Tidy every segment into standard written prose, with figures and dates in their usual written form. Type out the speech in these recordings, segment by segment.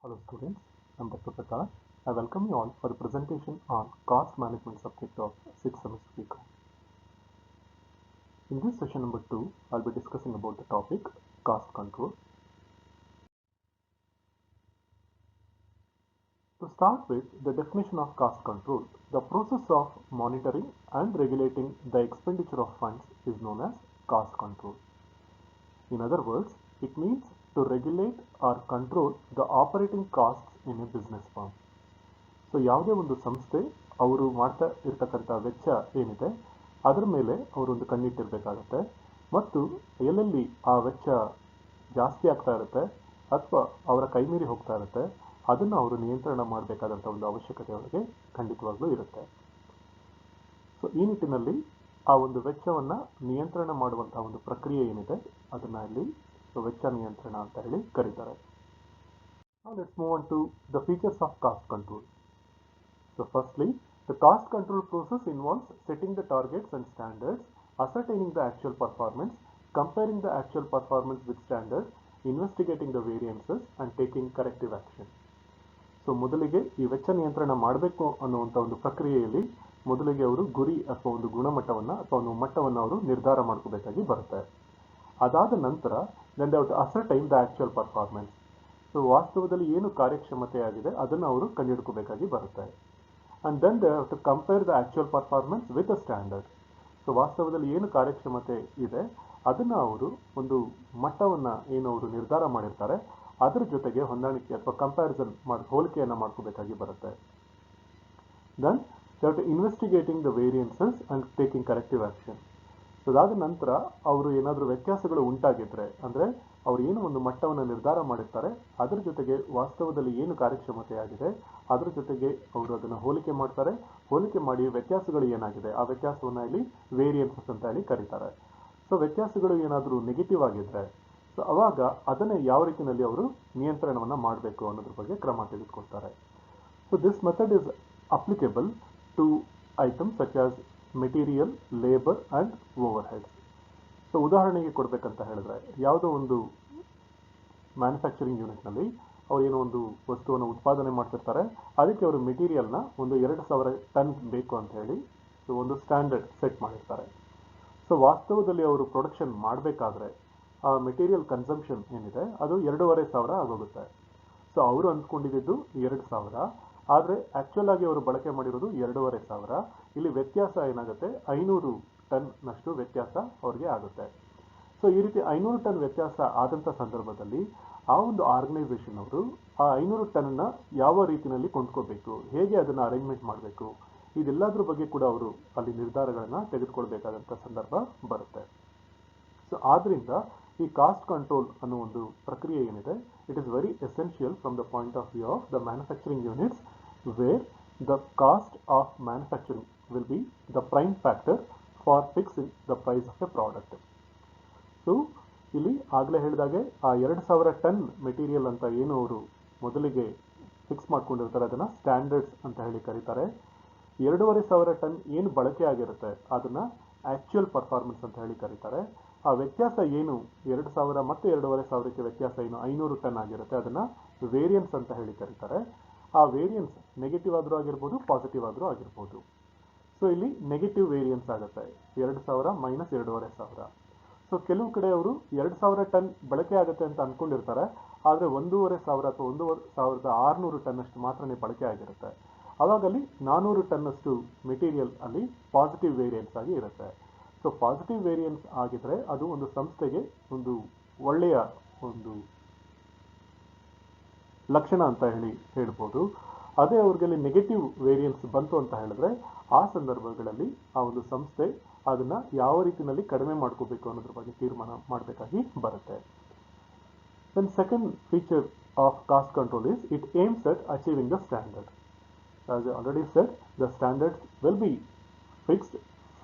Hello students, I am Dr. Prakash. I welcome you all for the presentation on cost management subject of 6th semester BCom. In this session number 2, I will be discussing about the topic cost control. To start with the definition of cost control, the process of monitoring and regulating the expenditure of funds is known as cost control. In other words, it means to regulate or control the operating costs in a business firm. So ಯಾವುದೇ ಒಂದು ಸಂಸ್ಥೆ ಅವರು ಮಾಡ್ತಾ ಇರ್ತಕ್ಕಂಥ ವೆಚ್ಚ ಏನಿದೆ ಅದರ ಮೇಲೆ ಅವರೊಂದು ಕಣ್ಣಿಟ್ಟಿರಬೇಕಾಗತ್ತೆ ಮತ್ತು ಎಲ್ಲೆಲ್ಲಿ ಆ ವೆಚ್ಚ ಜಾಸ್ತಿ ಆಗ್ತಾ ಇರುತ್ತೆ ಅಥವಾ ಅವರ ಕೈಮೀರಿ ಹೋಗ್ತಾ ಇರುತ್ತೆ ಅದನ್ನು ಅವರು ನಿಯಂತ್ರಣ ಮಾಡಬೇಕಾದಂಥ ಒಂದು ಅವಶ್ಯಕತೆ ಅವರಿಗೆ ಖಂಡಿತವಾಗ್ಲೂ ಇರುತ್ತೆ. ಸೊ ಈ ನಿಟ್ಟಿನಲ್ಲಿ ಆ ಒಂದು ವೆಚ್ಚವನ್ನು ನಿಯಂತ್ರಣ ಮಾಡುವಂತಹ ಒಂದು ಪ್ರಕ್ರಿಯೆ ಏನಿದೆ ಅದನ್ನು ಇಲ್ಲಿ ವೆಚ್ಚ ನಿಯಂತ್ರಣ ಅಂತ ಹೇಳಿ ಕರೀತಾರೆ. Now let's move on to the features of cost control. So firstly, the cost control process involves setting the targets and standards, ascertaining the actual performance, comparing the actual performance with standards, investigating the variances and taking corrective action. So ಮೊದಲಿಗೆ ಈ ವೆಚ್ಚ ನಿಯಂತ್ರಣ ಮಾಡಬೇಕು ಅನ್ನುವಂಥ ಒಂದು ಪ್ರಕ್ರಿಯೆಯಲ್ಲಿ ಮೊದಲಿಗೆ ಅವರು ಗುರಿ ಅಥವಾ ಒಂದು ಗುಣಮಟ್ಟವನ್ನು ಅಥವಾ ಒಂದು ಮಟ್ಟವನ್ನು ಅವರು ನಿರ್ಧಾರ ಮಾಡ್ಕೋಬೇಕಾಗಿ ಬರುತ್ತೆ. ಅದಾದ ನಂತರ then they have to ascertain the actual performance. So ವಾಸ್ತವದಲ್ಲಿ ಏನು ಕಾರ್ಯಕ್ಷಮತೆ ಆಗಿದೆ ಅದನ್ನು ಅವರು ಕಂಡುಹಿಡ್ಕೋಬೇಕಾಗಿ ಬರುತ್ತೆ. And then they have to compare the actual performance with the standard. So ವಾಸ್ತವದಲ್ಲಿ ಏನು ಕಾರ್ಯಕ್ಷಮತೆ ಇದೆ ಅದನ್ನು ಅವರು ಒಂದು ಮಟ್ಟವನ್ನು ಏನು ಅವರು ನಿರ್ಧಾರ ಮಾಡಿರ್ತಾರೆ ಅದರ ಜೊತೆಗೆ ಹೊಂದಾಣಿಕೆ ಅಥವಾ ಕಂಪ್ಯಾರಿಸನ್ ಹೋಲಿಕೆಯನ್ನು ಮಾಡ್ಕೋಬೇಕಾಗಿ ಬರುತ್ತೆ. Then they have to investigating the variances and taking corrective action. So ಅದಾದ ನಂತರ ಅವರು ಏನಾದರೂ ವ್ಯತ್ಯಾಸಗಳು ಉಂಟಾಗಿದ್ರೆ ಅಂದರೆ ಅವ್ರು ಏನು ಒಂದು ಮಟ್ಟವನ್ನು ನಿರ್ಧಾರ ಮಾಡಿರ್ತಾರೆ ಅದರ ಜೊತೆಗೆ ವಾಸ್ತವದಲ್ಲಿ ಏನು ಕಾರ್ಯಕ್ಷಮತೆ ಆಗಿದೆ ಅದರ ಜೊತೆಗೆ ಅವರು ಅದನ್ನು ಹೋಲಿಕೆ ಮಾಡ್ತಾರೆ. ಹೋಲಿಕೆ ಮಾಡಿ ವ್ಯತ್ಯಾಸಗಳು ಏನಾಗಿದೆ ಆ ವ್ಯತ್ಯಾಸವನ್ನು ಇಲ್ಲಿ ವೇರಿಯನ್ಸಸ್ ಅಂತ ಹೇಳಿ ಕರೀತಾರೆ. ಸೊ ವ್ಯತ್ಯಾಸಗಳು ಏನಾದರೂ ನೆಗೆಟಿವ್ ಆಗಿದ್ರೆ ಸೊ ಅವಾಗ ಅದನ್ನೇ ಯಾವ ರೀತಿಯಲ್ಲಿ ಅವರು ನಿಯಂತ್ರಣವನ್ನು ಮಾಡಬೇಕು ಅನ್ನೋದ್ರ ಬಗ್ಗೆ ಕ್ರಮ ತೆಗೆದುಕೊಳ್ತಾರೆ. So this method is applicable to items such as material, labour and overheads. So ಉದಾಹರಣೆಗೆ ಕೊಡಬೇಕಂತ ಹೇಳಿದ್ರೆ ಯಾವುದೋ ಒಂದು ಮ್ಯಾನುಫ್ಯಾಕ್ಚರಿಂಗ್ ಯೂನಿಟ್ನಲ್ಲಿ ಅವ್ರು ಏನೋ ಒಂದು ವಸ್ತುವನ್ನು ಉತ್ಪಾದನೆ ಮಾಡ್ತಿರ್ತಾರೆ, ಅದಕ್ಕೆ ಅವರು ಮೆಟೀರಿಯಲ್ನ ಒಂದು 2000 ಟನ್ ಬೇಕು ಅಂತ ಹೇಳಿ ಸೊ ಒಂದು ಸ್ಟ್ಯಾಂಡರ್ಡ್ ಸೆಟ್ ಮಾಡಿರ್ತಾರೆ. ಸೊ ವಾಸ್ತವದಲ್ಲಿ ಅವರು ಪ್ರೊಡಕ್ಷನ್ ಮಾಡಬೇಕಾದ್ರೆ ಆ ಮೆಟೀರಿಯಲ್ ಕನ್ಸಂಪ್ಷನ್ ಏನಿದೆ ಅದು 2500 ಆಗೋಗುತ್ತೆ. ಸೊ ಅವರು ಅಂದ್ಕೊಂಡಿದ್ದು 2000, ಆದರೆ ಆ್ಯಕ್ಚುಲ್ ಆಗಿ ಅವರು ಬಳಕೆ ಮಾಡಿರೋದು 2500. ಇಲ್ಲಿ ವ್ಯತ್ಯಾಸ ಏನಾಗುತ್ತೆ 500 ಟನ್ನಷ್ಟು ವ್ಯತ್ಯಾಸ ಅವ್ರಿಗೆ ಆಗುತ್ತೆ. ಸೊ ಈ ರೀತಿ 500 ಟನ್ ವ್ಯತ್ಯಾಸ ಆದಂಥ ಸಂದರ್ಭದಲ್ಲಿ ಆ ಒಂದು ಆರ್ಗನೈಸೇಷನ್ ಅವರು ಆ 500 ಟನ್ನ ಯಾವ ರೀತಿಯಲ್ಲಿ ಕೊಂಡ್ಕೋಬೇಕು, ಹೇಗೆ ಅದನ್ನು ಅರೇಂಜ್ಮೆಂಟ್ ಮಾಡಬೇಕು, ಇದೆಲ್ಲದ್ರ ಬಗ್ಗೆ ಕೂಡ ಅವರು ಅಲ್ಲಿ ನಿರ್ಧಾರಗಳನ್ನು ತೆಗೆದುಕೊಳ್ಬೇಕಾದಂಥ ಸಂದರ್ಭ ಬರುತ್ತೆ. ಸೊ ಆದ್ದರಿಂದ ಈ ಕಾಸ್ಟ್ ಕಂಟ್ರೋಲ್ ಅನ್ನೋ ಒಂದು ಪ್ರಕ್ರಿಯೆ ಏನಿದೆ it is very essential from the point of view of the manufacturing units where the cost of manufacturing will be the prime factor for fixing the price of a product. So ಇಲ್ಲಿ ಆಗಲೇ ಹೇಳಿದಾಗೆ ಆ 2000 ton material ಅಂತ ಏನು ಅವರು ಮೊದಲಿಗೆ fix ಮಾಡ್ಕೊಂಡಿರ್ತಾರೆ ಅದನ್ನು ಸ್ಟ್ಯಾಂಡರ್ಡ್ಸ್ ಅಂತ ಹೇಳಿ ಕರೀತಾರೆ. 2500 ಟನ್ ಏನು ಬಳಕೆ ಆಗಿರುತ್ತೆ ಅದನ್ನು ಆ್ಯಕ್ಚುಯಲ್ ಪರ್ಫಾರ್ಮೆನ್ಸ್ ಅಂತ ಹೇಳಿ ಕರೀತಾರೆ. ಆ ವ್ಯತ್ಯಾಸ ಏನು 2000 ಮತ್ತು 2500ಕ್ಕೆ ವ್ಯತ್ಯಾಸ ಏನು 500 ಟನ್ ಆಗಿರುತ್ತೆ ಅದನ್ನು ವೇರಿಯನ್ಸ್ ಅಂತ ಹೇಳಿ ಕರೀತಾರೆ. ಆ ವೇರಿಯನ್ಸ್ ನೆಗೆಟಿವ್ ಆದರೂ ಆಗಿರ್ಬೋದು, ಪಾಸಿಟಿವ್ ಆದರೂ ಆಗಿರ್ಬೋದು. ಸೊ ಇಲ್ಲಿ ನೆಗೆಟಿವ್ ವೇರಿಯನ್ಸ್ ಆಗುತ್ತೆ 2000 ಮೈನಸ್ 2500. ಸೊ ಕೆಲವು ಕಡೆ ಅವರು 2000 ಟನ್ ಬಳಕೆ ಆಗುತ್ತೆ ಅಂತ ಅಂದ್ಕೊಂಡಿರ್ತಾರೆ, ಆದರೆ 1500 ಅಥವಾ 1600 ಟನ್ನಷ್ಟು ಮಾತ್ರನೇ ಬಳಕೆ ಆಗಿರುತ್ತೆ. ಅವಾಗಲ್ಲಿ 400 ಟನ್ನಷ್ಟು ಮೆಟೀರಿಯಲ್ ಅಲ್ಲಿ ಪಾಸಿಟಿವ್ ವೇರಿಯನ್ಸ್ ಆಗಿ ಇರುತ್ತೆ. ಸೊ ಪಾಸಿಟಿವ್ ವೇರಿಯನ್ಸ್ ಆಗಿದ್ರೆ ಅದು ಒಂದು ಸಂಸ್ಥೆಗೆ ಒಂದು ಒಳ್ಳೆಯ ಒಂದು ಲಕ್ಷಣ ಅಂತ ಹೇಳ್ಬೋದು. ಅದೇ ಅವ್ರಿಗೆ ನೆಗೆಟಿವ್ ವೇರಿಯನ್ಸ್ ಬಂತು ಅಂತ ಹೇಳಿದ್ರೆ ಆ ಸಂದರ್ಭಗಳಲ್ಲಿ ಆ ಒಂದು ಸಂಸ್ಥೆ ಅದನ್ನು ಯಾವ ರೀತಿಯಲ್ಲಿ ಕಡಿಮೆ ಮಾಡ್ಕೋಬೇಕು ಅನ್ನೋದ್ರ ಬಗ್ಗೆ ತೀರ್ಮಾನ ಮಾಡಬೇಕಾಗಿ ಬರುತ್ತೆ. Then second feature of cost control is it aims at achieving the standard. As I already said, the standards will be fixed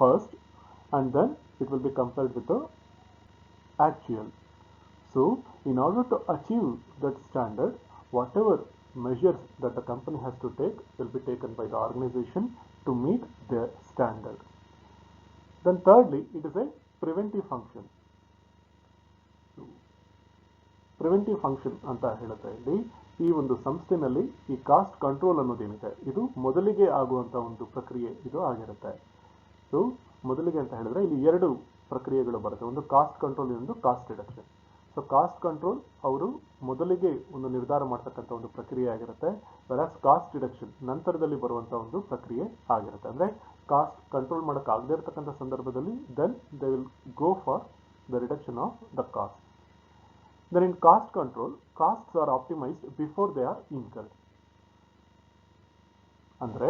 first and then it will be compared with the actual. So in order to achieve that standard, whatever measures that the company has to take will be taken by the organization to meet their standard. Then thirdly, it is a preventive function. Preventive function ಅಂತ ಹೇಳುತ್ತೆ ಇಲ್ಲಿ ಈ ಒಂದು ಸಂಸ್ಥೆನಲ್ಲಿ ಈ cost control ಅನ್ನೋದೇನಿದೆ ಇದು ಮೊದಲಿಗೆ ಆಗುವಂತ ಒಂದು ಪ್ರಕ್ರಿಯೆ ಇದು ಆಗಿರುತ್ತೆ. ಸೊ ಮೊದಲಿಗೆ ಅಂತ ಹೇಳಿದ್ರೆ ಇಲ್ಲಿ ಎರಡು ಪ್ರಕ್ರಿಯೆಗಳು ಬರುತ್ತೆ, ಒಂದು ಕಾಸ್ಟ್ ಕಂಟ್ರೋಲ್, ಇನ್ನೊಂದು cost reduction. So cost control ಅವರು ಮೊದಲಿಗೆ ಒಂದು ನಿರ್ಧಾರ ಮಾಡ್ತಕ್ಕಂಥ ಒಂದು ಪ್ರಕ್ರಿಯೆ ಆಗಿರುತ್ತೆ, ವೆರಾಸ್ ಕಾಸ್ಟ್ ರಿಡಕ್ಷನ್ ನಂತರದಲ್ಲಿ ಬರುವಂತಹ ಒಂದು ಪ್ರಕ್ರಿಯೆ ಆಗಿರುತ್ತೆ. ಅಂದ್ರೆ ಕಾಸ್ಟ್ ಕಂಟ್ರೋಲ್ ಮಾಡಕ್ ಆಗದೇ ಇರತಕ್ಕಂಥ ಸಂದರ್ಭದಲ್ಲಿ then they will go for the reduction of the cost. Then in cost control, costs are optimized before they are incurred. ಅಂದ್ರೆ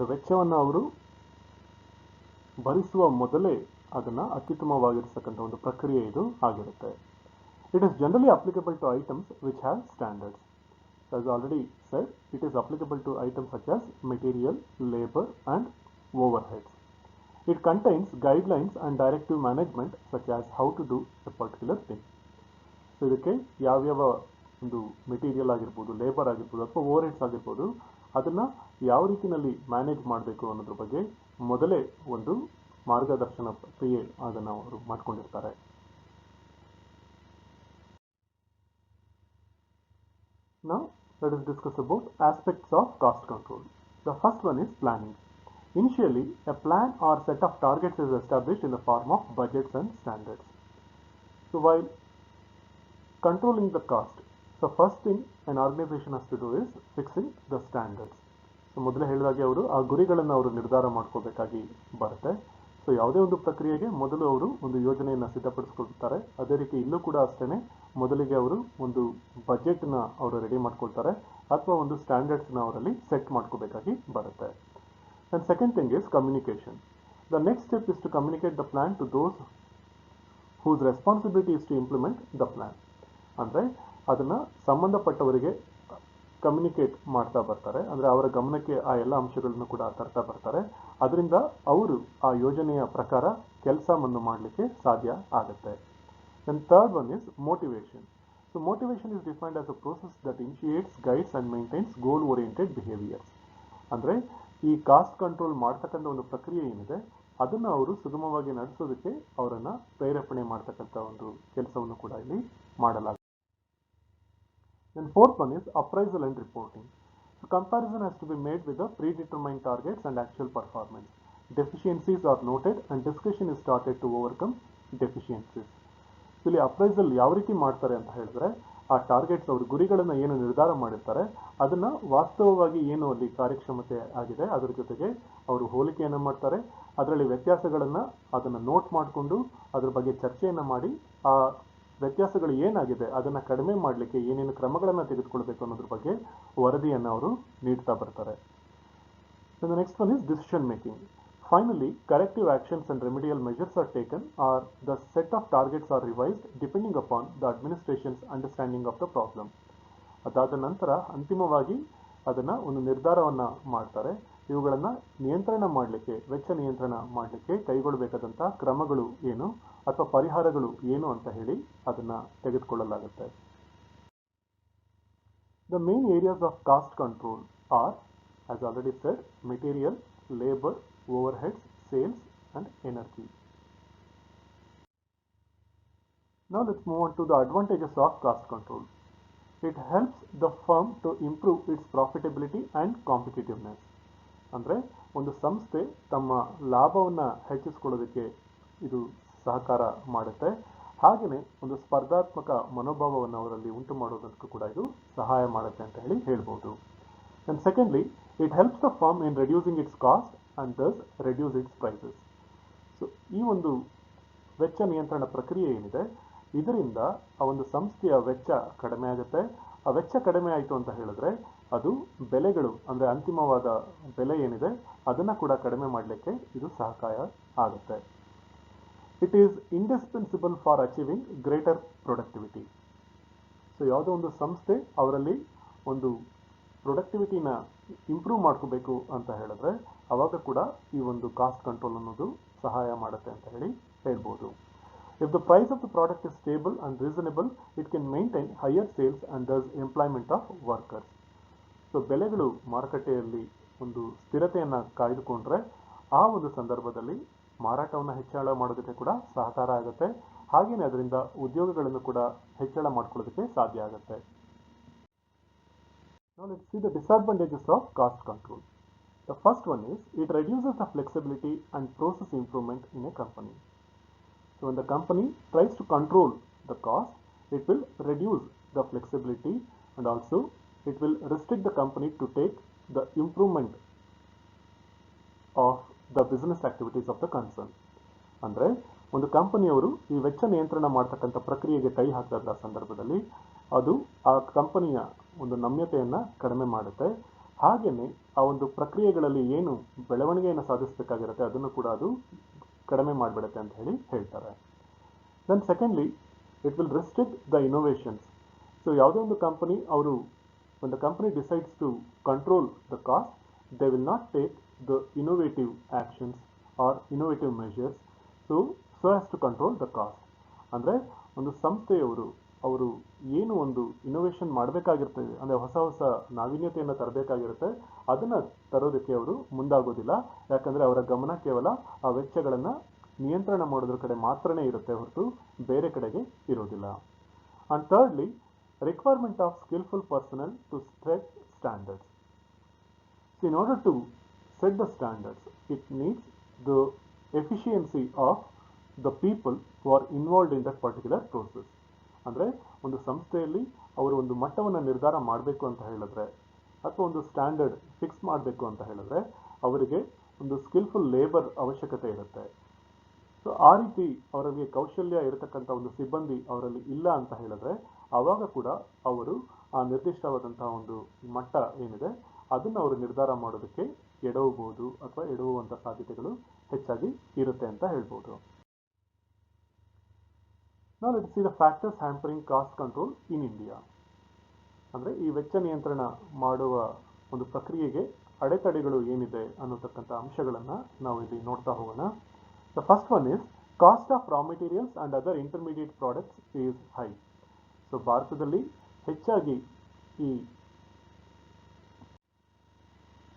ವೆಚ್ಚವನ್ನು ಅವರು ಭರಿಸುವ ಮೊದಲೇ ಅದನ್ನ ಅತ್ಯುತ್ತಮವಾಗಿರ್ತಕ್ಕಂಥ ಒಂದು ಪ್ರಕ್ರಿಯೆ ಇದು ಆಗಿರುತ್ತೆ. It is generally applicable to items which have standards. As already said, it is applicable to items such as material, labor and overheads. It contains guidelines and directive management such as how to do a particular thing. So ಇದಕ್ಕೆ ಯಾವ್ಯಾವ ಒಂದು material ಆಗಿರ್ಬೋದು, labour ಆಗಿರ್ಬೋದು ಅಥವಾ over heads ಆಗಿರ್ಬೋದು ಅದನ್ನ ಯಾವ ರೀತಿಯಲ್ಲಿ ಮ್ಯಾನೇಜ್ ಮಾಡಬೇಕು ಅನ್ನೋದ್ರ ಬಗ್ಗೆ ಮೊದಲೇ ಒಂದು ಮಾರ್ಗದರ್ಶನ ಪ್ರಕ್ರಿಯೆ ಅದನ್ನ ಅವರು ಮಾಡ್ಕೊಂಡಿರ್ತಾರೆ. Now let us discuss about aspects of cost control. The first one is planning. Initially, a plan or set of targets is established in the form of budgets and standards. So while controlling the cost, the first thing an organization has to do is fixing the standards. So ಮೊದಲೇ ಹೇಳಿದಾಗೆ ಅವರು ಆ ಗುರಿಗಳನ್ನು ಅವರು ನಿರ್ಧಾರ ಮಾಡ್ಕೋಬೇಕಾಗಿ ಬರುತ್ತೆ. So ಯಾವುದೇ ಒಂದು ಪ್ರಕ್ರಿಯೆಗೆ ಮೊದಲು ಅವರು ಒಂದು ಯೋಜನೆಯನ್ನು ಸಿದ್ಧಪಡಿಸ್ಕೊಳ್ತಾರೆ. ಅದೇ ರೀತಿ ಇಲ್ಲೂ ಕೂಡ ಅಷ್ಟೇನೆ, ಮೊದಲಿಗೆ ಅವರು ಒಂದು ಬಜೆಟ್ನ ಅವರು ರೆಡಿ ಮಾಡ್ಕೊಳ್ತಾರೆ ಅಥವಾ ಒಂದು ಸ್ಟ್ಯಾಂಡರ್ಡ್ಸ್ನ ಅವರಲ್ಲಿ ಸೆಟ್ ಮಾಡ್ಕೋಬೇಕಾಗಿ ಬರುತ್ತೆ. And second thing is communication. The next step is to communicate the plan to those whose responsibility is to implement the plan. ಅಂದ್ರೆ ಅದನ್ನ ಸಂಬಂಧಪಟ್ಟವರಿಗೆ ಕಮ್ಯುನಿಕೇಟ್ ಮಾಡ್ತಾ ಬರ್ತಾರೆ, ಅಂದ್ರೆ ಅವರ ಗಮನಕ್ಕೆ ಆ ಎಲ್ಲ ಅಂಶಗಳನ್ನು ಕೂಡ ತರ್ತಾ ಬರ್ತಾರೆ. ಅದರಿಂದ ಅವರು ಆ ಯೋಜನೆಯ ಪ್ರಕಾರ ಕೆಲಸವನ್ನು ಮಾಡಲಿಕ್ಕೆ ಸಾಧ್ಯ ಆಗುತ್ತೆ. And third one is motivation. So motivation is defined as a process that initiates, guides and maintains goal oriented behaviors. ಅಂದ್ರೆ ಈ ಕಾಸ್ಟ್ ಕಂಟ್ರೋಲ್ ಮಾಡ್ತಕ್ಕಂಥ ಒಂದು ಪ್ರಕ್ರಿಯೆ ಏನಿದೆ ಅದನ್ನ ಅವರು ಸುಗಮವಾಗಿ ನಡೆಸೋದಕ್ಕೆ ಅವರನ್ನ ಪ್ರೇರೇಪಣೆ ಮಾಡ್ತಕ್ಕಂಥ ಒಂದು ಕೆಲಸವನ್ನು ಕೂಡ ಇಲ್ಲಿ ಮಾಡಲಾಗುತ್ತೆ. Then fourth one is appraisal and reporting. So comparison has to be made with the predetermined targets and actual performance. Deficiencies are noted and discussion is started to overcome deficiencies. ಇಲ್ಲಿ ಅಪ್ರೈಸಲ್ ಯಾವ ರೀತಿ ಮಾಡ್ತಾರೆ ಅಂತ ಹೇಳಿದ್ರೆ, ಆ targets ಅವರು ಗುರಿಗಳನ್ನು ಏನು ನಿರ್ಧಾರ ಮಾಡಿರ್ತಾರೆ ಅದನ್ನ ವಾಸ್ತವವಾಗಿ ಏನು ಅಲ್ಲಿ ಕಾರ್ಯಕ್ಷಮತೆ ಆಗಿದೆ ಅದರ ಜೊತೆಗೆ ಅವರು ಹೋಲಿಕೆಯನ್ನು ಮಾಡ್ತಾರೆ. ಅದರಲ್ಲಿ ವ್ಯತ್ಯಾಸಗಳನ್ನ ಅದನ್ನ ನೋಟ್ ಮಾಡಿಕೊಂಡು ಅದ್ರ ಬಗ್ಗೆ ಚರ್ಚೆಯನ್ನ ಮಾಡಿ ಆ ವ್ಯತ್ಯಾಸಗಳು ಏನಾಗಿದೆ ಅದನ್ನ ಕಡಿಮೆ ಮಾಡಲಿಕ್ಕೆ ಏನೇನು ಕ್ರಮಗಳನ್ನು ತೆಗೆದುಕೊಳ್ಬೇಕು ಅನ್ನೋದ್ರ ಬಗ್ಗೆ ವರದಿಯನ್ನು ಅವರು ನೀಡ್ತಾ ಬರ್ತಾರೆ. The next one is decision making. Finally, corrective actions and remedial measures are taken or the set of targets are revised depending upon the administration's understanding of the problem. ಅದಾದ ನಂತರ ಅಂತಿಮವಾಗಿ ಅದನ್ನ ಒಂದು ನಿರ್ಧಾರವನ್ನ ಮಾಡ್ತಾರೆ. ಇವುಗಳನ್ನ ನಿಯಂತ್ರಣ ಮಾಡಲಿಕ್ಕೆ, ವೆಚ್ಚ ನಿಯಂತ್ರಣ ಮಾಡಲಿಕ್ಕೆ ಕೈಗೊಳ್ಳಬೇಕಾದಂತಹ ಕ್ರಮಗಳು ಏನು ಅಥವಾ ಪರಿಹಾರಗಳು ಏನು ಅಂತ ಹೇಳಿ ಅದನ್ನ ತೆಗೆದುಕೊಳ್ಳಲಾಗುತ್ತೆ. The main areas of cost control are, as already said, material, labor, overheads, sales and energy. Now let's move on to the advantages of cost control. It helps the firm to improve its profitability and competitiveness. ಅಂದ್ರೆ ಒಂದು ಸಂಸ್ಥೆ ತಮ್ಮ ಲಾಭವನ್ನ ಹೆಚ್ಚಿಸಿಕೊಳ್ಳೋದಕ್ಕೆ ಇದು ಸಹಕಾರ ಮಾಡುತ್ತೆ. ಹಾಗೆಯೇ ಒಂದು ಸ್ಪರ್ಧಾತ್ಮಕ ಮನೋಭಾವವನ್ನು ಅವರಲ್ಲಿ ಉಂಟು ಮಾಡೋದಕ್ಕೂ ಕೂಡ ಇದು ಸಹಾಯ ಮಾಡುತ್ತೆ ಅಂತ ಹೇಳಿ ಹೇಳ್ಬೋದು. And secondly, it helps the firm in reducing its cost and thus reduce its prices. So ಈ ಒಂದು ವೆಚ್ಚ ನಿಯಂತ್ರಣ ಪ್ರಕ್ರಿಯೆ ಏನಿದೆ ಇದರಿಂದ ಆ ಒಂದು ಸಂಸ್ಥೆಯ ವೆಚ್ಚ ಕಡಿಮೆ ಆಗುತ್ತೆ. ಆ ವೆಚ್ಚ ಕಡಿಮೆ ಆಯಿತು ಅಂತ ಹೇಳಿದ್ರೆ ಅದು ಬೆಲೆಗಳು ಅಂದ್ರೆ ಅಂತಿಮವಾದ ಬೆಲೆ ಏನಿದೆ ಅದನ್ನ ಕೂಡ ಕಡಿಮೆ ಮಾಡಲಿಕ್ಕೆ ಇದು ಸಹಕಾಯ ಆಗುತ್ತೆ. It is indispensable for achieving greater productivity. So ಯಾವುದೋ ಒಂದು ಸಂಸ್ಥೆ ಅವರಲ್ಲಿ ಒಂದು ಪ್ರೊಡಕ್ಟಿವಿಟಿನ ಇಂಪ್ರೂವ್ ಮಾಡ್ಕೋಬೇಕು ಅಂತ ಹೇಳಿದ್ರೆ ಅವಾಗ ಕೂಡ ಈ ಒಂದು ಕಾಸ್ಟ್ ಕಂಟ್ರೋಲ್ ಅನ್ನೋದು ಸಹಾಯ ಮಾಡುತ್ತೆ ಅಂತ ಹೇಳಿ ಹೇಳ್ಬೋದು. If the price of the product is stable and reasonable, it can maintain higher sales and thus employment of workers. So ಬೆಲೆಗಳು ಮಾರುಕಟ್ಟೆಯಲ್ಲಿ ಒಂದು ಸ್ಥಿರತೆಯನ್ನು ಕಾಯ್ದುಕೊಂಡ್ರೆ ಆ ಒಂದು ಸಂದರ್ಭದಲ್ಲಿ ಮಾರಾಟವನ್ನು ಹೆಚ್ಚಳ ಮಾಡೋದಕ್ಕೆ ಕೂಡ ಸಹಕಾರ ಆಗುತ್ತೆ. ಹಾಗೆಯೇ ಅದರಿಂದ ಉದ್ಯೋಗಗಳನ್ನು ಕೂಡ ಹೆಚ್ಚಳ ಮಾಡ್ಕೊಳ್ಳೋದಕ್ಕೆ ಸಾಧ್ಯ ಆಗುತ್ತೆ. Now let's see the disadvantages of cost control. The first one is it reduces the flexibility and process improvement in a company. So when the company tries to control the cost, it will reduce the flexibility and also it will restrict the company to take the improvement of the business activities of the concern. ಅಂದರೆ ಒಂದು ಕಂಪನಿಯವರು ಈ ವೆಚ್ಚ ನಿಯಂತ್ರಣ ಮಾಡ್ತಕ್ಕಂಥ ಪ್ರಕ್ರಿಯೆಗೆ ಕೈ ಹಾಕಿದ ಸಂದರ್ಭದಲ್ಲಿ ಅದು ಆ ಕಂಪನಿಯ ಒಂದು ನಮ್ಯತೆಯನ್ನು ಕಡಿಮೆ ಮಾಡುತ್ತೆ. ಹಾಗೆಯೇ ಆ ಒಂದು ಪ್ರಕ್ರಿಯೆಗಳಲ್ಲಿ ಏನು ಬೆಳವಣಿಗೆಯನ್ನು ಸಾಧಿಸಬೇಕಾಗಿರುತ್ತೆ ಅದನ್ನು ಕೂಡ ಅದು ಕಡಿಮೆ ಮಾಡಿಬಿಡುತ್ತೆ ಅಂತ ಹೇಳ್ತಾರೆ. Then secondly it will restrict the innovations. So ಯಾವುದೇ ಒಂದು ಕಂಪನಿ ಅವರು when the company decides to control the cost, they will not take the innovative actions or innovative measures so as to control the cost. ಅಂದರೆ ಒಂದು ಸಂಸ್ಥೆಯವರು ಅವರು ಏನು ಒಂದು innovation ಮಾಡಬೇಕಾಗಿರ್ತದೆ, ಅಂದರೆ ಹೊಸ ಹೊಸ ನಾವೀನ್ಯತೆಯನ್ನು ತರಬೇಕಾಗಿರುತ್ತೆ, ಅದನ್ನು ತರೋದಕ್ಕೆ ಅವರು ಮುಂದಾಗೋದಿಲ್ಲ. ಯಾಕಂದರೆ ಅವರ ಗಮನ ಕೇವಲ ಆ ವೆಚ್ಚಗಳನ್ನು ನಿಯಂತ್ರಣ ಮಾಡೋದ್ರ ಕಡೆ ಮಾತ್ರನೇ ಇರುತ್ತೆ ಹೊರತು ಬೇರೆ ಕಡೆಗೆ ಇರೋದಿಲ್ಲ. And thirdly, requirement of skillful personnel to set standards. So in order to set the standards, it needs the efficiency of the people who are involved in that particular process. ಅಂದರೆ ಒಂದು ಸಂಸ್ಥೆಯಲ್ಲಿ ಅವರು ಒಂದು ಮಟ್ಟವನ್ನು ನಿರ್ಧಾರ ಮಾಡಬೇಕು ಅಂತ ಹೇಳಿದ್ರೆ ಅಥವಾ ಒಂದು ಸ್ಟ್ಯಾಂಡರ್ಡ್ ಫಿಕ್ಸ್ ಮಾಡಬೇಕು ಅಂತ ಹೇಳಿದ್ರೆ ಅವರಿಗೆ ಒಂದು ಸ್ಕಿಲ್ಫುಲ್ ಲೇಬರ್ ಅವಶ್ಯಕತೆ ಇರುತ್ತೆ. ಸೊ ಆ ರೀತಿ ಅವರಿಗೆ ಕೌಶಲ್ಯ ಇರತಕ್ಕಂಥ ಒಂದು ಸಿಬ್ಬಂದಿ ಅವರಲ್ಲಿ ಇಲ್ಲ ಅಂತ ಹೇಳಿದ್ರೆ ಆವಾಗ ಕೂಡ ಅವರು ಆ ನಿರ್ದಿಷ್ಟವಾದಂತಹ ಒಂದು ಮಟ್ಟ ಏನಿದೆ ಅದನ್ನು ಅವರು ನಿರ್ಧಾರ ಮಾಡೋದಕ್ಕೆ ಎಡವಬಹುದು ಅಥವಾ ಎಡವುವಂಥ ಸಾಧ್ಯತೆಗಳು ಹೆಚ್ಚಾಗಿ ಇರುತ್ತೆ ಅಂತ ಹೇಳ್ಬೋದು. Now let's see the factors hampering cost control in India. ಅಂದರೆ ಈ ವೆಚ್ಚ ನಿಯಂತ್ರಣ ಮಾಡುವ ಒಂದು ಪ್ರಕ್ರಿಯೆಗೆ ಅಡೆತಡೆಗಳು ಏನಿದೆ ಅನ್ನೋತಕ್ಕಂಥ ಅಂಶಗಳನ್ನು ನಾವು ಇಲ್ಲಿ ನೋಡ್ತಾ ಹೋಗೋಣ. The first one is cost of raw materials and other intermediate products is high. So ಭಾರತದಲ್ಲಿ ಹೆಚ್ಚಾಗಿ ಈ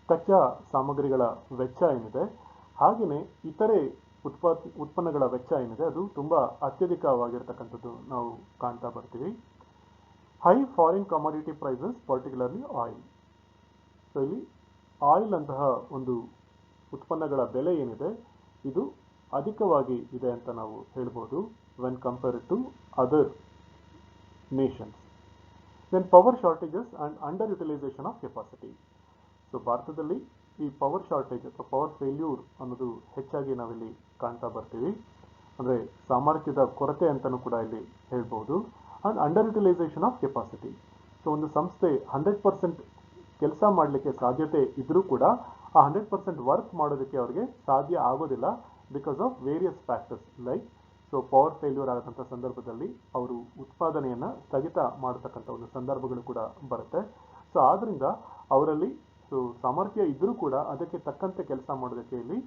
ಕಚ್ಚಾ ಸಾಮಗ್ರಿಗಳ ವೆಚ್ಚ ಏನಿದೆ ಹಾಗೆಯೇ ಇತರೆ ಉತ್ಪನ್ನಗಳ ವೆಚ್ಚ ಏನಿದೆ ಅದು ತುಂಬ ಅತ್ಯಧಿಕವಾಗಿರ್ತಕ್ಕಂಥದ್ದು ನಾವು ಕಾಣ್ತಾ ಬರ್ತೀವಿ. High foreign commodity prices, particularly oil. So ಇಲ್ಲಿ ಆಯಿಲ್ ಅಂತಹ ಒಂದು ಉತ್ಪನ್ನಗಳ ಬೆಲೆ ಏನಿದೆ ಇದು ಅಧಿಕವಾಗಿ ಇದೆ ಅಂತ ನಾವು ಹೇಳ್ಬೋದು when compared to other nations. Then power shortages and underutilization of capacity. So ಭಾರತದಲ್ಲಿ ಈ ಪವರ್ ಶಾರ್ಟೇಜ್ ಅಥವಾ ಪವರ್ ಫೇಲ್ಯೂರ್ ಅನ್ನೋದು ಹೆಚ್ಚಾಗಿ ನಾವಿಲ್ಲಿ ಕಾಣ್ತಾ ಬರ್ತೀವಿ. ಅಂದರೆ ಸಾಮರ್ಥ್ಯದ ಕೊರತೆ ಅಂತಲೂ ಕೂಡ ಇಲ್ಲಿ ಹೇಳ್ಬೋದು. And under utilisation of capacity. So ಒಂದು ಸಂಸ್ಥೆ 100% ಕೆಲಸ ಮಾಡಲಿಕ್ಕೆ ಸಾಧ್ಯತೆ ಇದ್ರೂ ಕೂಡ ಆ 100% ವರ್ಕ್ ಮಾಡೋದಕ್ಕೆ ಅವರಿಗೆ ಸಾಧ್ಯ ಆಗೋದಿಲ್ಲ because of various factors like so power failure ಆದಂಥ ಸಂದರ್ಭದಲ್ಲಿ ಅವರು ಉತ್ಪಾದನೆಯನ್ನು ಸ್ಥಗಿತ ಮಾಡತಕ್ಕಂಥ ಒಂದು ಸಂದರ್ಭಗಳು ಕೂಡ ಬರುತ್ತೆ. ಸೊ ಆದ್ದರಿಂದ ಅವರಲ್ಲಿ ಸೊ ಸಾಮರ್ಥ್ಯ ಇದ್ದರೂ ಕೂಡ ಅದಕ್ಕೆ ತಕ್ಕಂತೆ ಕೆಲಸ ಮಾಡೋದಕ್ಕೆ ಇಲ್ಲಿ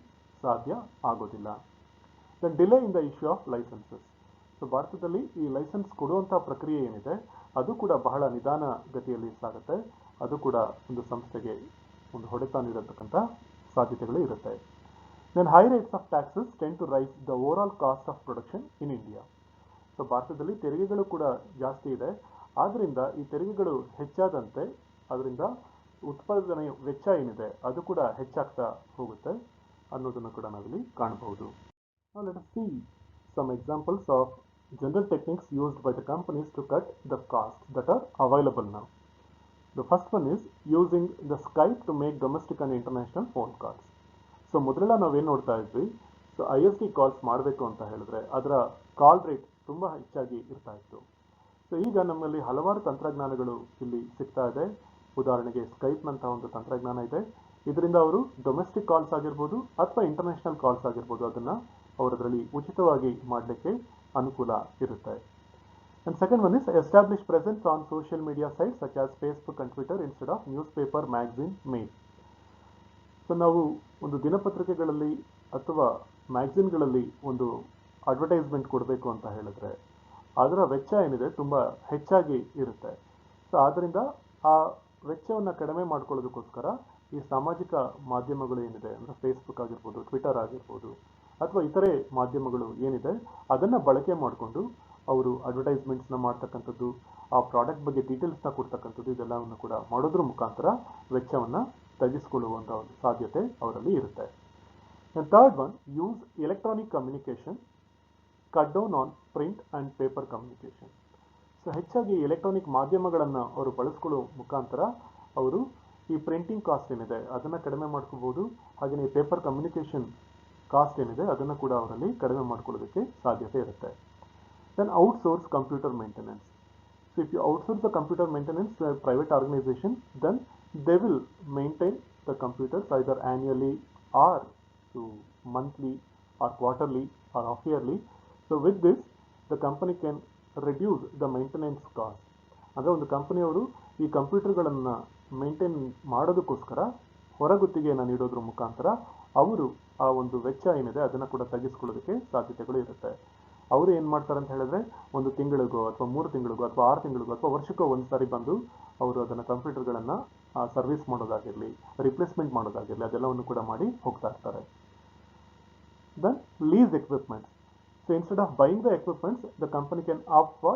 ಸಾಧ್ಯ ಆಗೋದಿಲ್ಲ. The delay in the issue of licences. So ಭಾರತದಲ್ಲಿ ಈ ಲೈಸೆನ್ಸ್ ಕೊಡುವಂಥ ಪ್ರಕ್ರಿಯೆ ಏನಿದೆ ಅದು ಕೂಡ ಬಹಳ ನಿಧಾನ ಗತಿಯಲ್ಲಿ ಸಾಗುತ್ತೆ. ಅದು ಕೂಡ ಒಂದು ಸಂಸ್ಥೆಗೆ ಒಂದು ಹೊಡೆತ ನೀಡತಕ್ಕಂಥ ಸಾಧ್ಯತೆಗಳು ಇರುತ್ತೆ. Then high rates of taxes tend to rise the overall cost of production in India. So ಭಾರತದಲ್ಲಿ ತೆರಿಗೆಗಳು ಕೂಡ ಜಾಸ್ತಿ ಇದೆ. ಆದ್ದರಿಂದ ಈ ತೆರಿಗೆಗಳು ಹೆಚ್ಚಾದಂತೆ ಅದರಿಂದ ಉತ್ಪಾದನೆಯ ವೆಚ್ಚ ಏನಿದೆ ಅದು ಕೂಡ ಹೆಚ್ಚಾಗ್ತಾ ಹೋಗುತ್ತೆ ಅನ್ನೋದನ್ನು ಕೂಡ ನಾವಿಲ್ಲಿ ಕಾಣಬಹುದು. Now let us see some examples of general techniques used by the companies to cut the costs that are available now. The first one is using the Skype to make domestic and international phone calls. So ಮೊದಲೆಲ್ಲ ನಾವೇನು ನೋಡ್ತಾ ಇದ್ವಿ, so ISD calls ಮಾಡಬೇಕು ಅಂತ ಹೇಳಿದ್ರೆ ಅದರ ಕಾಲ್ rate ತುಂಬ ಹೆಚ್ಚಾಗಿ ಇರ್ತಾ ಇತ್ತು. ಸೊ ಈಗ ನಮ್ಮಲ್ಲಿ ಹಲವಾರು ತಂತ್ರಜ್ಞಾನಗಳು ಇಲ್ಲಿ ಸಿಗ್ತಾ ಇದೆ. ಉದಾಹರಣೆಗೆ ಸ್ಕೈಪ್ನಂಥ ಒಂದು ತಂತ್ರಜ್ಞಾನ ಇದೆ. ಇದರಿಂದ ಅವರು ಡೊಮೆಸ್ಟಿಕ್ ಕಾಲ್ಸ್ ಆಗಿರ್ಬೋದು ಅಥವಾ ಇಂಟರ್ನ್ಯಾಷನಲ್ ಕಾಲ್ಸ್ ಆಗಿರ್ಬೋದು ಅದನ್ನು ಅವರದರಲ್ಲಿ ಉಚಿತವಾಗಿ ಮಾಡಲಿಕ್ಕೆ ಅನುಕೂಲ ಇರುತ್ತೆ. And second one is establish presence on social media sites such as Facebook and Twitter instead of news paper, magazine, mail. So ನಾವು ಒಂದು ದಿನಪತ್ರಿಕೆಗಳಲ್ಲಿ ಅಥವಾ ಮ್ಯಾಗಝಿನ್ಗಳಲ್ಲಿ ಒಂದು ಅಡ್ವರ್ಟೈಸ್ಮೆಂಟ್ ಕೊಡಬೇಕು ಅಂತ ಹೇಳಿದ್ರೆ ಅದರ ವೆಚ್ಚ ಏನಿದೆ ತುಂಬ ಹೆಚ್ಚಾಗಿ ಇರುತ್ತೆ. ಸೊ ಆದ್ದರಿಂದ ಆ ವೆಚ್ಚವನ್ನು ಕಡಿಮೆ ಮಾಡ್ಕೊಳ್ಳೋದಕ್ಕೋಸ್ಕರ ಈ ಸಾಮಾಜಿಕ ಮಾಧ್ಯಮಗಳು ಏನಿದೆ ಅಂದರೆ ಫೇಸ್ಬುಕ್ ಆಗಿರ್ಬೋದು, ಟ್ವಿಟರ್ ಆಗಿರ್ಬೋದು ಅಥವಾ ಇತರೆ ಮಾಧ್ಯಮಗಳು ಏನಿದೆ ಅದನ್ನು ಬಳಕೆ ಮಾಡಿಕೊಂಡು ಅವರು ಅಡ್ವರ್ಟೈಸ್ಮೆಂಟ್ಸ್ನ ಮಾಡ್ತಕ್ಕಂಥದ್ದು, ಆ ಪ್ರಾಡಕ್ಟ್ ಬಗ್ಗೆ ಡೀಟೇಲ್ಸ್ನ ಕೊಡ್ತಕ್ಕಂಥದ್ದು, ಇದೆಲ್ಲವನ್ನು ಕೂಡ ಮಾಡೋದ್ರ ಮುಖಾಂತರ ವೆಚ್ಚವನ್ನು ತಗ್ಗಿಸಿಕೊಳ್ಳುವಂಥ ಒಂದು ಸಾಧ್ಯತೆ ಅವರಲ್ಲಿ ಇರುತ್ತೆ. And third one, use electronic communication, cut down on print and paper communication. So ಹೆಚ್ಚಾಗಿ ಎಲೆಕ್ಟ್ರಾನಿಕ್ ಮಾಧ್ಯಮಗಳನ್ನು ಅವರು ಬಳಸ್ಕೊಳ್ಳೋ ಮುಖಾಂತರ ಅವರು ಈ ಪ್ರಿಂಟಿಂಗ್ ಕಾಸ್ಟ್ ಏನಿದೆ ಅದನ್ನು ಕಡಿಮೆ ಮಾಡ್ಕೋಬಹುದು. ಹಾಗೆಯೇ ಪೇಪರ್ ಕಮ್ಯುನಿಕೇಷನ್ ಕಾಸ್ಟ್ ಏನಿದೆ ಅದನ್ನು ಕೂಡ ಅವರಲ್ಲಿ ಕಡಿಮೆ ಮಾಡ್ಕೊಳ್ಳೋದಕ್ಕೆ ಸಾಧ್ಯತೆ ಇರುತ್ತೆ. Then outsource computer maintenance. So if you outsource the computer maintenance to a private organisation, then they will maintain the computers either annually or to monthly or quarterly or half yearly. So with this, the company can reduce the maintenance cost. ಅಂದರೆ ಒಂದು ಕಂಪನಿಯವರು ಈ ಕಂಪ್ಯೂಟರ್ಗಳನ್ನು maintain ಮಾಡೋದಕ್ಕೋಸ್ಕರ ಹೊರಗುತ್ತಿಗೆಯನ್ನು ನೀಡೋದ್ರ ಮುಖಾಂತರ ಅವರು ಆ ಒಂದು ವೆಚ್ಚ ಏನಿದೆ ಅದನ್ನು ಕೂಡ ತಗ್ಗಿಸ್ಕೊಳ್ಳೋದಕ್ಕೆ ಸಾಧ್ಯತೆಗಳು ಇರುತ್ತೆ. ಅವರು ಏನು ಮಾಡ್ತಾರೆ ಅಂತ ಹೇಳಿದ್ರೆ, ಒಂದು ತಿಂಗಳಿಗೋ ಅಥವಾ 3 ತಿಂಗಳಿಗೋ ಅಥವಾ 6 ತಿಂಗಳಿಗೋ ಅಥವಾ ವರ್ಷಕ್ಕೋ ಒಂದು ಸಾರಿ ಬಂದು ಅವರು ಅದನ್ನು ಕಂಪ್ಯೂಟರ್ಗಳನ್ನು ಸರ್ವಿಸ್ ಮಾಡೋದಾಗಿರಲಿ, ರಿಪ್ಲೇಸ್ಮೆಂಟ್ ಮಾಡೋದಾಗಿರಲಿ, ಅದೆಲ್ಲವನ್ನು ಕೂಡ ಮಾಡಿ ಹೋಗ್ತಾ ಇರ್ತಾರೆ. Then lease equipment. So instead of buying the equipments, the company can opt for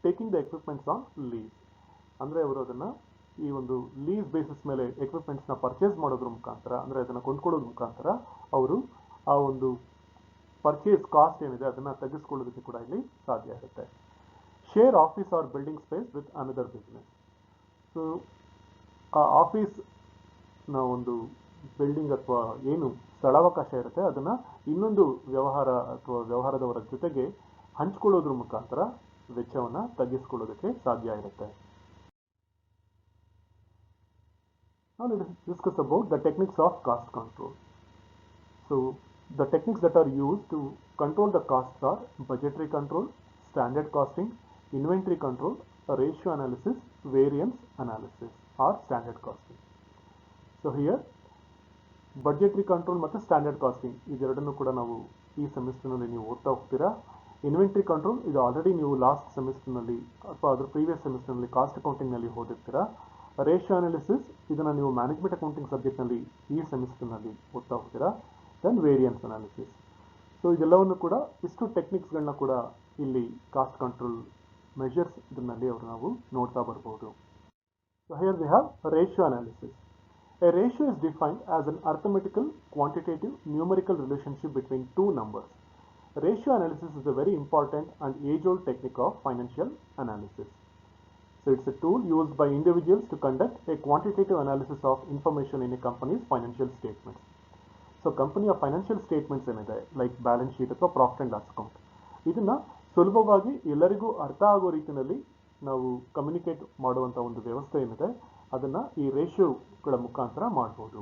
taking the equipments on lease. ಅಂದರೆ ಅವರು ಅದನ್ನು ಈ ಒಂದು ಲೀಸ್ ಬೇಸಿಸ್ ಮೇಲೆ ಎಕ್ವಿಪ್ಮೆಂಟ್ಸ್ನ ಪರ್ಚೇಸ್ ಮಾಡೋದ್ರ ಮುಖಾಂತರ, ಅಂದರೆ ಅದನ್ನು ಕೊಂಡ್ಕೊಳ್ಳೋದ್ರ ಮುಖಾಂತರ ಅವರು ಆ ಒಂದು ಪರ್ಚೇಸ್ ಕಾಸ್ಟ್ ಏನಿದೆ ಅದನ್ನು ತಗ್ಗಿಸ್ಕೊಳ್ಳೋದಕ್ಕೆ ಕೂಡ ಇಲ್ಲಿ ಸಾಧ್ಯ ಇರುತ್ತೆ. Share office or building space with another business. So ಆ ಆಫೀಸ್ನ ಒಂದು ಬಿಲ್ಡಿಂಗ್ ಅಥವಾ ಏನು ಸ್ಥಳಾವಕಾಶ ಇರುತ್ತೆ ಅದನ್ನು ಇನ್ನೊಂದು ವ್ಯವಹಾರ ಅಥವಾ ವ್ಯವಹಾರದವರ ಜೊತೆಗೆ ಹಂಚ್ಕೊಳ್ಳೋದ್ರ ಮುಖಾಂತರ ವೆಚ್ಚವನ್ನು ತಗ್ಗಿಸ್ಕೊಳ್ಳೋದಕ್ಕೆ ಸಾಧ್ಯ ಇರುತ್ತೆ. Now let us discuss about the techniques of cost control. So the techniques that are used to control the costs are budgetary control, standard costing, inventory control, ratio analysis, variance analysis or standard costing. So here budgetary control ಮತ್ತು standard costing ಇದೆರಡನ್ನು ಕೂಡ ನಾವು ಈ ಸೆಮಿಸ್ಟರ್ನಲ್ಲಿ ನೀವು ಓದ್ತಾ ಹೋಗ್ತೀರಾ. Inventory control ಇದು ಆಲ್ರೆಡಿ ನೀವು ಲಾಸ್ಟ್ ಸೆಮಿಸ್ಟರ್ನಲ್ಲಿ ಅಥವಾ ಅದ್ರ ಪ್ರೀವಿಯಸ್ ಸೆಮಿಸ್ಟರ್ನಲ್ಲಿ ಕಾಸ್ಟ್ ಅಕೌಂಟಿಂಗ್ನಲ್ಲಿ ಓದಿರ್ತೀರಾ. ರೇಷಿಯೋ ಅನಾಲಿಸಿಸ್ ಇದನ್ನು ನೀವು ಮ್ಯಾನೇಜ್ಮೆಂಟ್ ಅಕೌಂಟಿಂಗ್ ಸಬ್ಜೆಕ್ಟ್ನಲ್ಲಿ ಈ ಸೆಮಿಸ್ಟರ್ನಲ್ಲಿ ಓದ್ತಾ ಹೋಗ್ತೀರಾ. Then variance analysis. ಸೊ ಇದೆಲ್ಲವನ್ನು ಕೂಡ ಇಷ್ಟು ಟೆಕ್ನಿಕ್ಸ್ಗಳನ್ನ ಕೂಡ ಇಲ್ಲಿ ಕಾಸ್ಟ್ ಕಂಟ್ರೋಲ್ ಮೆಷರ್ಸ್ ಇದರಲ್ಲಿ ಅವರು ನಾವು ನೋಡ್ತಾ ಬರ್ಬೋದು. So here we have ratio analysis. A ratio is defined as an arithmetical, quantitative, numerical relationship between two numbers. Ratio analysis is a very important and age-old technique of financial analysis. So it's a tool used by individuals to conduct a quantitative analysis of information in a company's financial statements. So company financial statements ಏನಿದೆ like balance sheet ಅಥವಾ profit and loss account, ಇದನ್ನು ಸುಲಭವಾಗಿ ಎಲ್ಲರಿಗೂ ಅರ್ಥ ಆಗೋ ರೀತಿಯಲ್ಲಿ ನಾವು communicate ಮಾಡುವಂಥ ಒಂದು ವ್ಯವಸ್ಥೆ ಏನಿದೆ ಅದನ್ನು ಈ ರೇಷಿಯೋಗಳ ಮುಖಾಂತರ ಮಾಡ್ಬೋದು.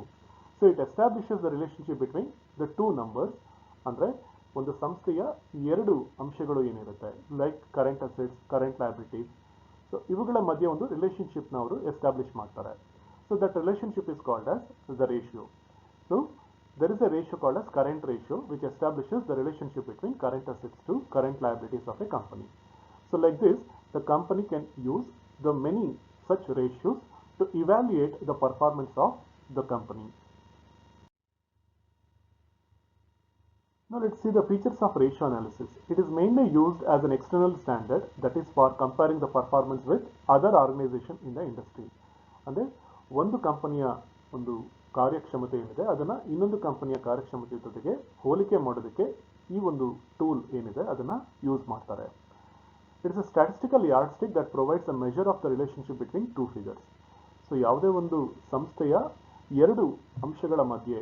So it establishes the relationship between the two numbers. ಅಂದರೆ ಒಂದು ಸಂಸ್ಥೆಯ ಎರಡು ಅಂಶಗಳು ಏನಿರುತ್ತೆ like current assets, current liabilities, so ಇವುಗಳ ಮಧ್ಯೆ ಒಂದು ರಿಲೇಷನ್ಶಿಪ್ನ ಅವರು ಎಸ್ಟಾಬ್ಲಿಷ್ ಮಾಡ್ತಾರೆ. So that relationship is called as the ratio. So there is a ratio called as current ratio which establishes the relationship between current assets to current liabilities of a company. So like this, the company can use the many such ratios to evaluate the performance of the company. Now let's see the features of ratio analysis. It is mainly used as an external standard, that is for comparing the performance with other organizations in the industry. ಅಂದರೆ ಒಂದು ಕಂಪನಿಯ ಒಂದು ಕಾರ್ಯಕ್ಷಮತೆ ಏನಿದೆ ಅದನ್ನು ಇನ್ನೊಂದು ಕಂಪನಿಯ ಕಾರ್ಯಕ್ಷಮತೆ ಜೊತೆಗೆ ಹೋಲಿಕೆ ಮಾಡೋದಕ್ಕೆ ಈ ಒಂದು ಟೂಲ್ ಏನಿದೆ ಅದನ್ನು ಯೂಸ್ ಮಾಡ್ತಾರೆ. It's a statistical yard stick that provides a measure of the relationship between two figures. So ಯಾವುದೇ ಒಂದು ಸಂಸ್ಥೆಯ ಎರಡು ಅಂಶಗಳ ಮಧ್ಯೆ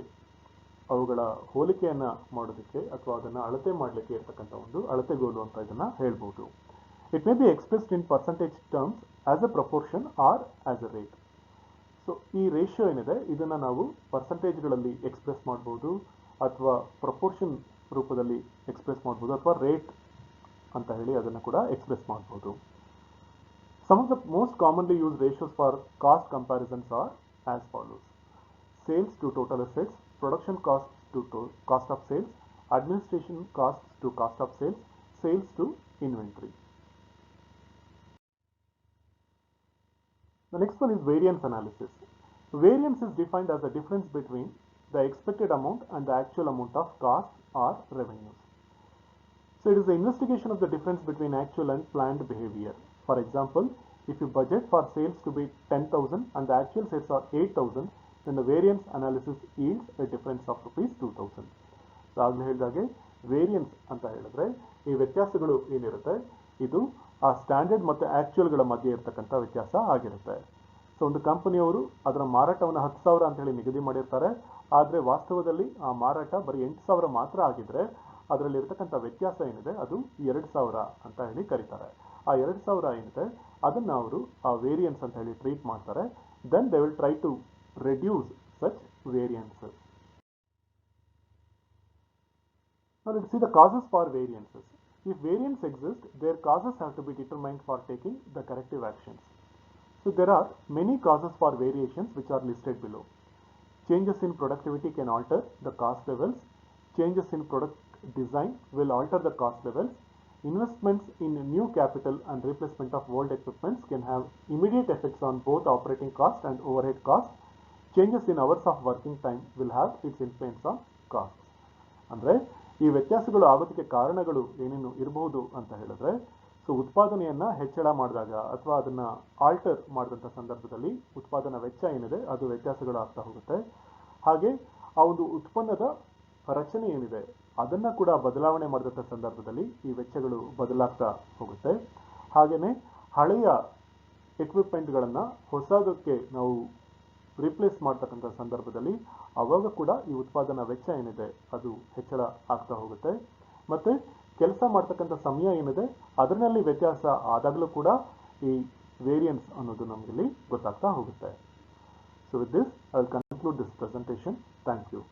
ಅವುಗಳ ಹೋಲಿಕೆಯನ್ನು ಮಾಡೋದಕ್ಕೆ ಅಥವಾ ಅದನ್ನು ಅಳತೆ ಮಾಡಲಿಕ್ಕೆ ಇರತಕ್ಕಂಥ ಒಂದು ಅಳತೆಗೋಲು ಅಂತ ಇದನ್ನು ಹೇಳ್ಬೋದು. It may be expressed in percentage terms as a proportion or as a rate. So ಈ ರೇಷಿಯೋ ಏನಿದೆ ಇದನ್ನು ನಾವು ಪರ್ಸೆಂಟೇಜ್ಗಳಲ್ಲಿ ಎಕ್ಸ್ಪ್ರೆಸ್ ಮಾಡ್ಬೋದು ಅಥವಾ ಪ್ರಪೋರ್ಷನ್ ರೂಪದಲ್ಲಿ ಎಕ್ಸ್ಪ್ರೆಸ್ ಮಾಡ್ಬೋದು ಅಥವಾ ರೇಟ್ ಅಂತ ಹೇಳಿ ಅದನ್ನು ಕೂಡ ಎಕ್ಸ್ಪ್ರೆಸ್ ಮಾಡ್ಬೋದು. Some of the most commonly used ratios for cost comparisons are as follows: sales to total assets, production costs to cost of sales, administration costs to cost of sales, sales to inventory. The next one is variance analysis. Variance is defined as the difference between the expected amount and the actual amount of cost or revenues. So it is the investigation of the difference between actual and planned behavior. For example, if you budget for sales to be 10,000 and the actual sales are 8,000, then the variance analysis yields a difference of rupees 2,000. So ಆಗಲೇ ಹೇಳಿದಾಗೆ variance ಅಂತ ಹೇಳಿದ್ರೆ ಈ ವ್ಯತ್ಯಾಸಗಳು ಏನಿರುತ್ತೆ ಇದು ಆ standard ಮತ್ತು ಆಕ್ಚುಯಲ್ಗಳ ಮಧ್ಯೆ ಇರತಕ್ಕಂಥ ವ್ಯತ್ಯಾಸ ಆಗಿರುತ್ತೆ. ಸೊ ಒಂದು ಕಂಪನಿಯವರು ಅದರ ಮಾರಾಟವನ್ನು 10,000 ಅಂತ ಹೇಳಿ ನಿಗದಿ ಮಾಡಿರ್ತಾರೆ, ಆದರೆ ವಾಸ್ತವದಲ್ಲಿ ಆ ಮಾರಾಟ ಬರೀ 8,000 ಮಾತ್ರ ಆಗಿದ್ರೆ ಅದರಲ್ಲಿ ಇರತಕ್ಕಂಥ ವ್ಯತ್ಯಾಸ ಏನಿದೆ ಅದು 2,000 ಅಂತ ಹೇಳಿ ಕರೀತಾರೆ. ಆ 2,000 ಏನಿದೆ ಅದನ್ನು ಅವರು ಆ ವೇರಿಯನ್ಸ್ ಅಂತ ಹೇಳಿ ಟ್ರೀಟ್ ಮಾಡ್ತಾರೆ. Then they will try to reduce such variances. Now let's see the causes for variances. If variance exists, their causes have to be determined for taking the corrective actions. So there are many causes for variations which are listed below. Changes in productivity can alter the cost levels. Changes in product design will alter the cost levels. Investments in new capital and replacement of old equipments can have immediate effects on both operating cost and overhead cost. Changes in hours of working time will have its influence on costs. ಅಂದರೆ ಈ ವ್ಯತ್ಯಾಸಗಳು ಆಗೋದಕ್ಕೆ ಕಾರಣಗಳು ಏನೇನು ಇರಬಹುದು ಅಂತ ಹೇಳಿದ್ರೆ, so ಉತ್ಪಾದನೆಯನ್ನು ಹೆಚ್ಚಳ ಮಾಡಿದಾಗ ಅಥವಾ ಅದನ್ನು ಆಲ್ಟರ್ ಮಾಡಿದಂಥ ಸಂದರ್ಭದಲ್ಲಿ ಉತ್ಪಾದನಾ ವೆಚ್ಚ ಏನಿದೆ ಅದು ವ್ಯತ್ಯಾಸಗಳಾಗ್ತಾ ಹೋಗುತ್ತೆ. ಹಾಗೆ ಆ ಒಂದು ಉತ್ಪನ್ನದ ರಚನೆ ಏನಿದೆ ಅದನ್ನು ಕೂಡ ಬದಲಾವಣೆ ಮಾಡಿದಂಥ ಸಂದರ್ಭದಲ್ಲಿ ಈ ವೆಚ್ಚಗಳು ಬದಲಾಗ್ತಾ ಹೋಗುತ್ತೆ. ಹಾಗೆಯೇ ಹಳೆಯ ಎಕ್ವಿಪ್ಮೆಂಟ್ಗಳನ್ನು ಹೊಸದಕ್ಕೆ ನಾವು ರಿಪ್ಲೇಸ್ ಮಾಡ್ತಕ್ಕಂಥ ಸಂದರ್ಭದಲ್ಲಿ ಆವಾಗ ಕೂಡ ಈ ಉತ್ಪಾದನಾ ವೆಚ್ಚ ಏನಿದೆ ಅದು ಹೆಚ್ಚಳ ಆಗ್ತಾ ಹೋಗುತ್ತೆ. ಮತ್ತು ಕೆಲಸ ಮಾಡ್ತಕ್ಕಂಥ ಸಮಯ ಏನಿದೆ ಅದರಲ್ಲಿ ವ್ಯತ್ಯಾಸ ಆದಾಗಲೂ ಕೂಡ ಈ ವೇರಿಯನ್ಸ್ ಅನ್ನೋದು ನಮಗಿಲ್ಲಿ ಗೊತ್ತಾಗ್ತಾ ಹೋಗುತ್ತೆ. So with this I will conclude this presentation. Thank you.